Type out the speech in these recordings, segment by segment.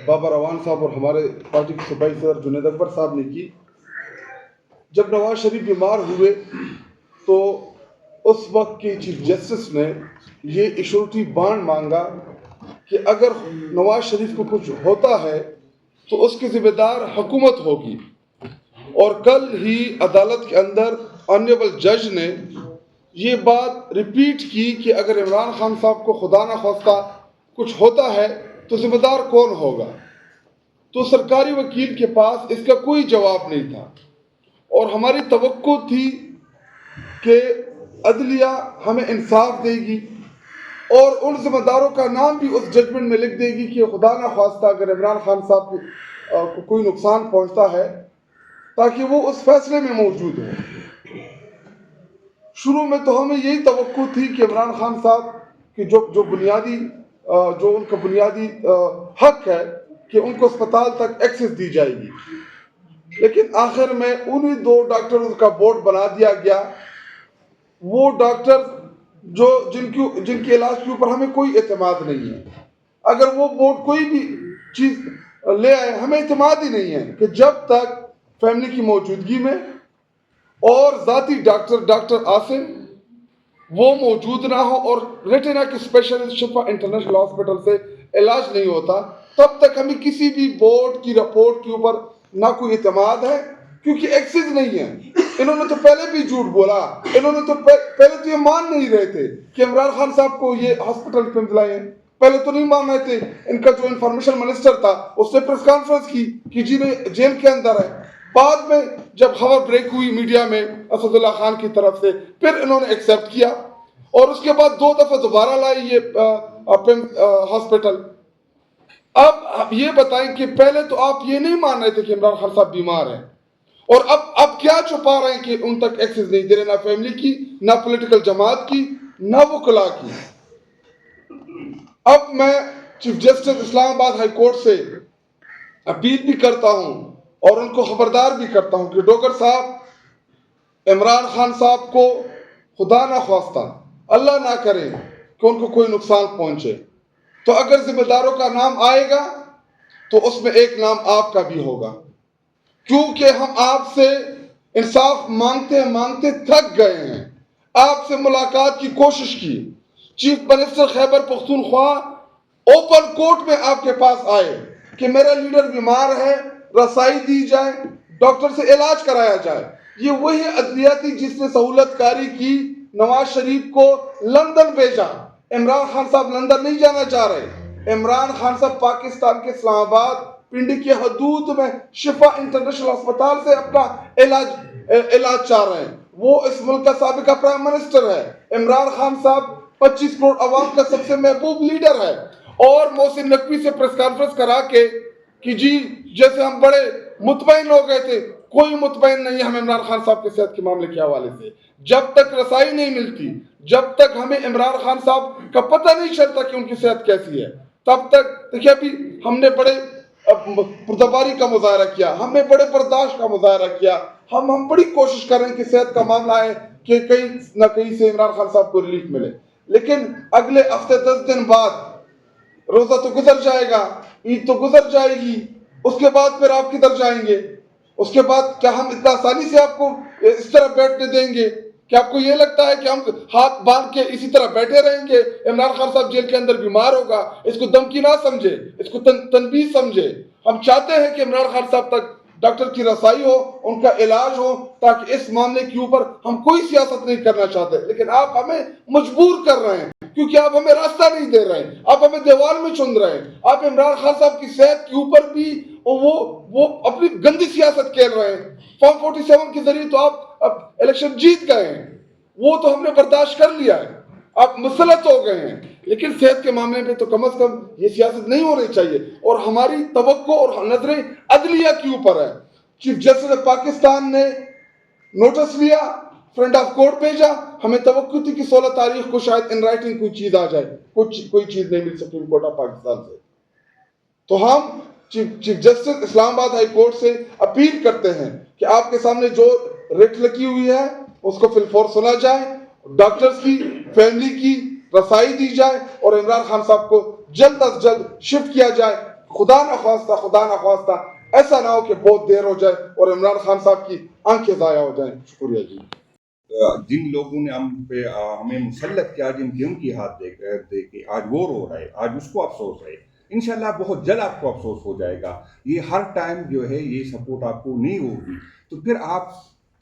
بابر روان صاحب اور ہمارے پارٹی کے صوبائی صدر جنید اکبر صاحب نے کی. جب نواز شریف بیمار ہوئے تو اس وقت کی چیف جسٹس نے یہ ایشورٹی بانڈ مانگا کہ اگر نواز شریف کو کچھ ہوتا ہے تو اس کی ذمہ دار حکومت ہوگی. اور کل ہی عدالت کے اندر آنریبل جج نے یہ بات ریپیٹ کی کہ اگر عمران خان صاحب کو خدا نخواستہ کچھ ہوتا ہے تو ذمہ دار کون ہوگا. تو سرکاری وکیل کے پاس اس کا کوئی جواب نہیں تھا اور ہماری توقع تھی کہ عدلیہ ہمیں انصاف دے گی اور ان ذمہ داروں کا نام بھی اس ججمنٹ میں لکھ دے گی کہ خدا نخواستہ اگر عمران خان صاحب کو کوئی نقصان پہنچتا ہے تاکہ وہ اس فیصلے میں موجود ہو. شروع میں تو ہمیں یہی توقع تھی کہ عمران خان صاحب کی جو ان کا بنیادی حق ہے کہ ان کو اسپتال تک ایکسس دی جائے گی. لیکن آخر میں انہی 2 ڈاکٹرز کا بورڈ بنا دیا گیا. وہ ڈاکٹر جن کے علاج کے اوپر ہمیں کوئی اعتماد نہیں ہے. اگر وہ بورڈ کوئی بھی چیز لے آئے ہمیں اعتماد ہی نہیں ہے کہ جب تک فیملی کی موجودگی میں اور ذاتی ڈاکٹر عاصم وہ موجود نہ ہو اور ریٹینا کے اسپیشلسٹ شفا انٹرنیشنل ہاسپٹل سے علاج نہیں ہوتا تب تک ہمیں کسی بھی بورڈ کی رپورٹ کے اوپر نہ کوئی اعتماد ہے کیونکہ ایکسس نہیں ہے. انہوں نے تو پہلے بھی جھوٹ بولا. انہوں نے تو پہلے تو یہ مان نہیں رہے تھے کہ عمران خان صاحب کو یہ ہاسپٹل پہ دلائے ہیں. پہلے تو نہیں مان رہے تھے. ان کا جو انفارمیشن منسٹر تھا اس نے پریس کانفرنس کی کہ جی جیل کے اندر ہے. بعد میں جب خبر بریک ہوئی میڈیا میں اسد اللہ خان کی طرف سے پھر انہوں نے ایکسیپٹ کیا اور اس کے بعد 2 دفعہ دوبارہ لائی یہ ہاسپٹل. اب یہ بتائیں کہ پہلے تو آپ یہ نہیں مان رہے تھے کہ عمران خان صاحب بیمار ہیں اور اب کیا چھپا رہے ہیں کہ ان تک ایکسس نہیں دے رہے, نہ فیملی کی, نہ پولیٹیکل جماعت کی, نہ وکلاء کی. اب میں چیف جسٹس اسلام آباد ہائی کورٹ سے اپیل بھی کرتا ہوں اور ان کو خبردار بھی کرتا ہوں کہ ڈوگر صاحب عمران خان صاحب کو خدا نہ خواستہ اللہ نہ کرے کہ ان کو کوئی نقصان پہنچے تو اگر ذمہ داروں کا نام آئے گا تو اس میں ایک نام آپ کا بھی ہوگا, کیونکہ ہم آپ سے انصاف مانگتے تھک گئے ہیں. آپ سے ملاقات کی کوشش کی. Chief minister Khyber Pakhtunkhwa open court میں آپ کے پاس آئے کہ میرا لیڈر بیمار ہے, رسائی دی جائے, ڈاکٹر سے علاج کرایا جائے. یہ وہی عدلیہ تھی جس نے سہولت کاری کی, نواز شریف کو لندن بھیجا. عمران خان صاحب لندن نہیں جانا چاہ رہے. عمران خان صاحب پاکستان کے اسلام آباد پنڈی کی حدود میں شفا انٹرنیشنل ہسپتال سے اپنا علاج چاہ رہے ہیں. وہ اس ملک کا سابقہ پرائم منسٹر ہے. عمران خان صاحب 25 کروڑ عوام کا سب سے محبوب لیڈر ہے اور محسن نقوی سے پریس کانفرنس کرا کے کہ جی جیسے ہم بڑے مطمئن ہو گئے تھے, کوئی مطمئن نہیں ہم عمران خان صاحب کے صحت کے معاملے کے حوالے سے. جب تک رسائی نہیں ملتی, جب تک ہمیں عمران خان صاحب کا پتہ نہیں چلتا کہ ان کی صحت کیسی ہے, تب تک دیکھیے ابھی ہم نے بڑے پردباری کا مظاہرہ کیا, ہم نے بڑے برداشت کا مظاہرہ کیا, ہم بڑی کوشش کر رہے ہیں کہ صحت کا معاملہ ہے کہ کہیں نہ کہیں سے عمران خان صاحب کو ریلیف ملے. لیکن اگلے ہفتے 10 دن بعد روزہ تو گزر جائے گا, عید تو گزر جائے گی, اس کے بعد پھر آپ کدھر جائیں گے؟ اس کے بعد کیا ہم اتنا آسانی سے آپ کو اس طرح بیٹھنے دیں گے؟ کیا آپ کو یہ لگتا ہے کہ ہم ہاتھ باندھ کے اسی طرح بیٹھے رہیں گے؟ عمران خان صاحب جیل کے اندر بیمار ہوگا, اس کو دھمکی نہ سمجھے, اس کو تنبیہ سمجھے. ہم چاہتے ہیں کہ عمران خان صاحب تک ڈاکٹر کی رسائی ہو, ان کا علاج ہو, تاکہ اس معاملے کے اوپر ہم کوئی سیاست نہیں کرنا چاہتے. لیکن آپ ہمیں مجبور کر رہے ہیں کیونکہ آپ ہمیں راستہ نہیں دے رہے ہیں, آپ ہمیں دیوار میں چن رہے ہیں. آپ عمران خان صاحب کی صحت کے اوپر بھی وہ اپنی گندی سیاست کھیل رہے ہیں. فارم 47 کے ذریعے تو آپ الیکشن جیت گئے ہیں, وہ تو ہم نے برداشت کر لیا ہے, آپ مسلط ہو گئے ہیں. لیکن صحت کے معاملے میں تو کم از کم یہ سیاست نہیں ہونی چاہیے اور ہماری توقع اور نظریں عدلیہ کے اوپر ہے. چیف جسٹس پاکستان نے نوٹس لیا, فرنٹ آف کورٹ بھیجا, ہمیں توقع تھی کہ 16 تاریخ کو شاید ان رائٹنگ کوئی چیز آ جائے, کوئی چیز نہیں ملی سپریم کورٹ آف پاکستان سے. تو ہم چیف جسٹس اسلام آباد ہائی کورٹ سے اپیل کرتے ہیں کہ آپ کے سامنے جو ریٹ لگی ہوئی ہے اس کو فی الفور سنا جائے, ڈاکٹرز کی, فیملی کی رسائی دی جائے اور عمران خان صاحب کو جلد از جلد شفٹ کیا جائے. خدا نہ خواستہ ایسا نہ ہو کہ بہت دیر ہو جائے اور عمران خان صاحب کی آنکھیں ضائع ہو جائیں. شکریہ جی. جن لوگوں نے ہمیں مسلط کیا، جن کی ان کی ہاتھ دے کے آج وہ رو رہے، آج اس کو افسوس ہے. انشاءاللہ بہت جلد آپ کو افسوس ہو جائے گا. یہ ہر ٹائم جو ہے یہ سپورٹ آپ کو نہیں ہوگی، تو پھر آپ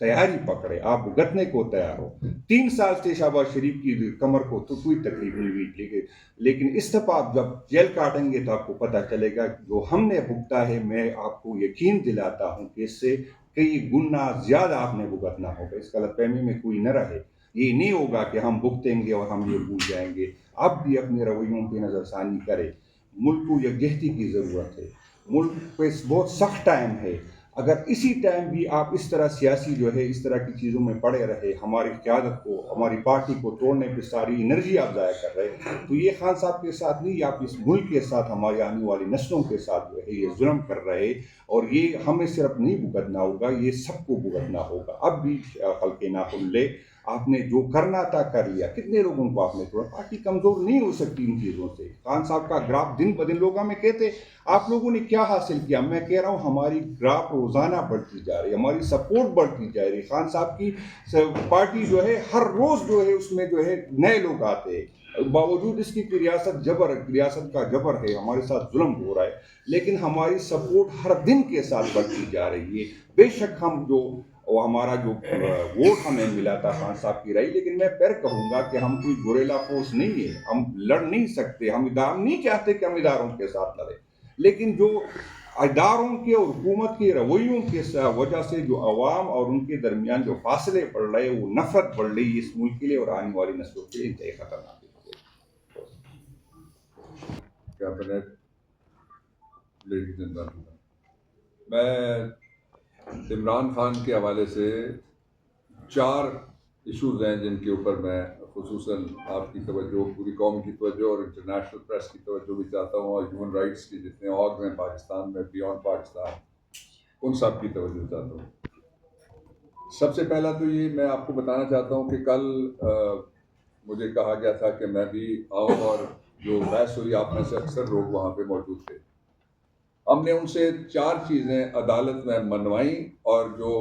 تیاری پکڑے، آپ بھگتنے کو تیار ہو. 3 سال سے شہباز شریف کی کمر کو تو کوئی تکلیف نہیں ہوئی، لیکن اس دفعہ آپ جب جیل کاٹیں گے تو آپ کو پتہ چلے گا جو ہم نے بھگتا ہے. میں آپ کو یقین دلاتا ہوں کہ اس سے کئی گنا زیادہ آپ نے بھگتنا ہوگا. اس غلط فہمی میں کوئی نہ رہے. یہ نہیں ہوگا کہ ہم بھگتیں گے اور ہم یہ بھول جائیں گے. اب بھی اپنے رویوں کی نظر ثانی کرے. ملک کو یکجہتی کی ضرورت ہے. ملک پہ بہت سخت ٹائم ہے. اگر اسی ٹائم بھی آپ اس طرح سیاسی جو ہے اس طرح کی چیزوں میں پڑے رہے، ہماری قیادت کو، ہماری پارٹی کو توڑنے پہ ساری انرجی آپ ضائع کر رہے، تو یہ خان صاحب کے ساتھ نہیں، آپ اس ملک کے ساتھ، ہماری آنے والی نسلوں کے ساتھ جو ہے یہ ظلم کر رہے. اور یہ ہمیں صرف نہیں بھگتنا ہوگا، یہ سب کو بھگتنا ہوگا. اب بھی خلق ناخن لے، آپ نے جو کرنا تھا کر لیا. کتنے لوگوں کو آپ نے توڑا؟ پارٹی کمزور نہیں ہو سکتی ان چیزوں سے. خان صاحب کا گراف دن بدن لوگ ہمیں کہتے آپ لوگوں نے کیا حاصل کیا. میں کہہ رہا ہوں ہماری گراف روزانہ بڑھتی جا رہی ہے، ہماری سپورٹ بڑھتی جا رہی ہے. خان صاحب کی پارٹی جو ہے ہر روز جو ہے اس میں جو ہے نئے لوگ آتے ہیں. باوجود اس کی ریاست کا جبر ہے، ہمارے ساتھ ظلم ہو رہا ہے، لیکن ہماری سپورٹ ہر دن کے ساتھ بڑھتی جا رہی ہے. بے شک ہم ہمارا جو ووٹ ہمیں ملا تھا خان صاحب کی رہی، لیکن میں پھر کہوں گا کہ ہم کوئی گوریلا فورس نہیں ہے. ہم لڑ نہیں سکتے، ہم نہیں چاہتے کہ ہم اداروں کے ساتھ لڑیں، لیکن جو اداروں کے اور حکومت کے رویوں کی وجہ سے جو عوام اور ان کے درمیان جو فاصلے بڑھ رہے، وہ نفرت بڑھ رہی اس ملک کے لیے اور آنے والی نسلوں کے لیے انتہائی خطرناک ہے. کیبنٹ لیڈیز اینڈ جنٹلمین، میں عمران خان کے حوالے سے 4 ایشوز ہیں جن کے اوپر میں خصوصاً آپ کی توجہ، پوری قوم کی توجہ اور انٹرنیشنل پریس کی توجہ بھی چاہتا ہوں، اور ہیومن رائٹس کے جتنے آرگز ہیں پاکستان میں، بیونڈ پاکستان، ان سب کی توجہ چاہتا ہوں. سب سے پہلا تو یہ میں آپ کو بتانا چاہتا ہوں کہ کل مجھے کہا گیا تھا کہ میں بھی آؤں، اور جو بحث ہوئی آپ میں سے اکثر لوگ وہاں پہ موجود تھے. ہم نے ان سے 4 چیزیں عدالت میں منوائیں اور جو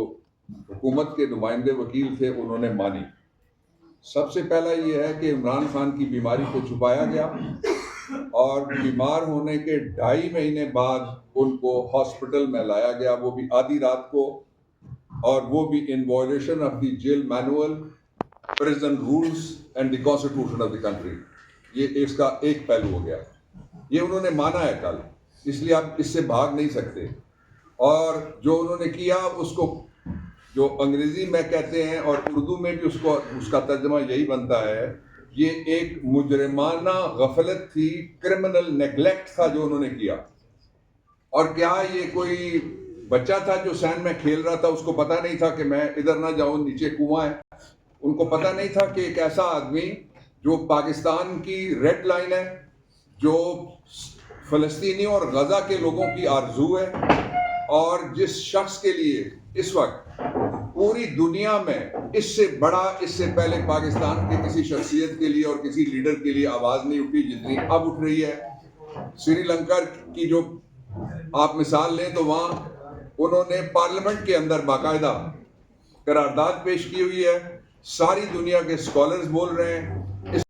حکومت کے نمائندے وکیل تھے انہوں نے مانی. سب سے پہلا یہ ہے کہ عمران خان کی بیماری کو چھپایا گیا، اور بیمار ہونے کے 2.5 مہینے بعد ان کو ہاسپٹل میں لایا گیا، وہ بھی آدھی رات کو، اور وہ بھی in violation of the jail manual, prison rules and the constitution of the country. یہ اس کا ایک پہلو ہو گیا. یہ انہوں نے مانا ہے کل، اس لیے آپ اس سے بھاگ نہیں سکتے. اور جو انہوں نے کیا اس کو جو انگریزی میں کہتے ہیں اور اردو میں بھی اس کا ترجمہ یہی بنتا ہے، یہ ایک مجرمانہ غفلت تھی، کرمنل نیگلیکٹ تھا جو انہوں نے کیا. اور کیا یہ کوئی بچہ تھا جو سینڈ میں کھیل رہا تھا، اس کو پتہ نہیں تھا کہ میں ادھر نہ جاؤں، نیچے کنواں ہے؟ ان کو پتہ نہیں تھا کہ ایک ایسا آدمی جو پاکستان کی ریڈ لائن ہے، جو فلسطینیوں اور غزہ کے لوگوں کی آرزو ہے، اور جس شخص کے لیے اس وقت پوری دنیا میں اس سے بڑا، اس سے پہلے پاکستان کی کسی شخصیت کے لیے اور کسی لیڈر کے لیے آواز نہیں اٹھی جتنی اب اٹھ رہی ہے. سری لنکا کی جو آپ مثال لیں تو وہاں انہوں نے پارلیمنٹ کے اندر باقاعدہ قرارداد پیش کی ہوئی ہے. ساری دنیا کے اسکالرز بول رہے ہیں